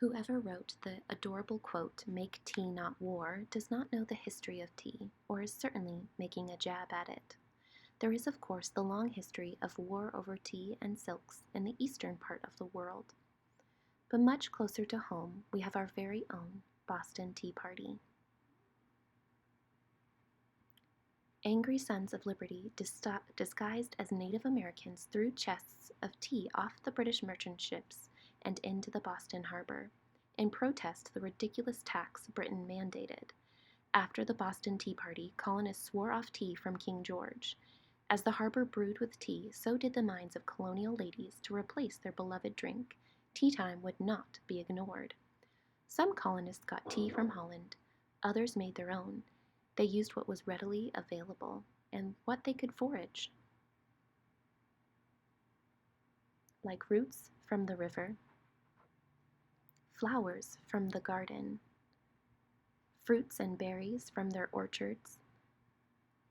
Whoever wrote the adorable quote, "Make tea, not war," does not know the history of tea, or is certainly making a jab at it. There is, of course, the long history of war over tea and silks in the eastern part of the world. But much closer to home, we have our very own Boston Tea Party. Angry Sons of Liberty, disguised as Native Americans, threw chests of tea off the British merchant ships and into the Boston harbor, in protest to the ridiculous tax Britain mandated. After the Boston Tea Party, colonists swore off tea from King George. As the harbor brewed with tea, so did the minds of colonial ladies to replace their beloved drink. Tea time would not be ignored. Some colonists got tea from Holland, others made their own. They used what was readily available and what they could forage, like roots from the river, flowers from the garden, fruits and berries from their orchards,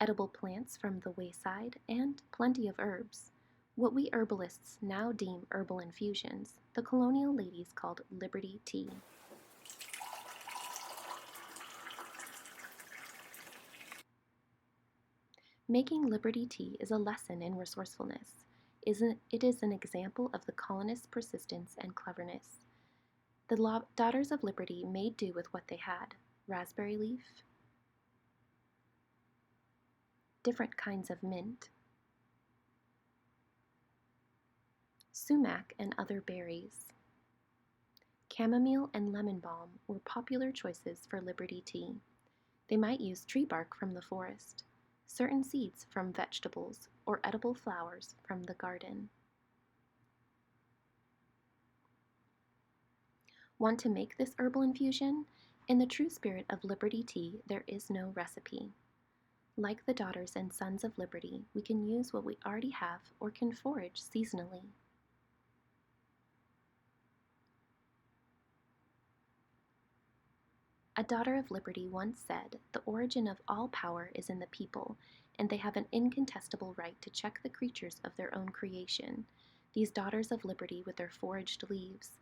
edible plants from the wayside, and plenty of herbs. What we herbalists now deem herbal infusions, the colonial ladies called Liberty tea. Making Liberty tea is a lesson in resourcefulness. It is an example of the colonists' persistence and cleverness. The Daughters of Liberty made do with what they had: raspberry leaf, different kinds of mint, sumac and other berries. Chamomile and lemon balm were popular choices for Liberty tea. They might use tree bark from the forest, certain seeds from vegetables, or edible flowers from the garden. Want to make this herbal infusion? In the true spirit of Liberty tea, there is no recipe. Like the Daughters and Sons of Liberty, we can use what we already have or can forage seasonally. A Daughter of Liberty once said, "The origin of all power is in the people, and they have an incontestable right to check the creatures of their own creation." These Daughters of Liberty, with their foraged leaves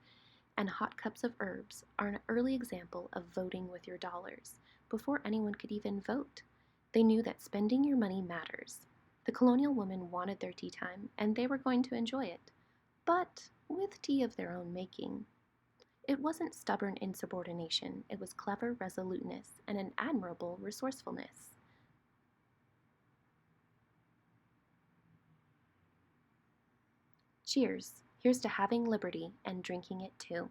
and hot cups of herbs, are an early example of voting with your dollars, before anyone could even vote. They knew that spending your money matters. The colonial women wanted their tea time, and they were going to enjoy it, but with tea of their own making. It wasn't stubborn insubordination, it was clever resoluteness and an admirable resourcefulness. Cheers! Here's to having liberty and drinking it too.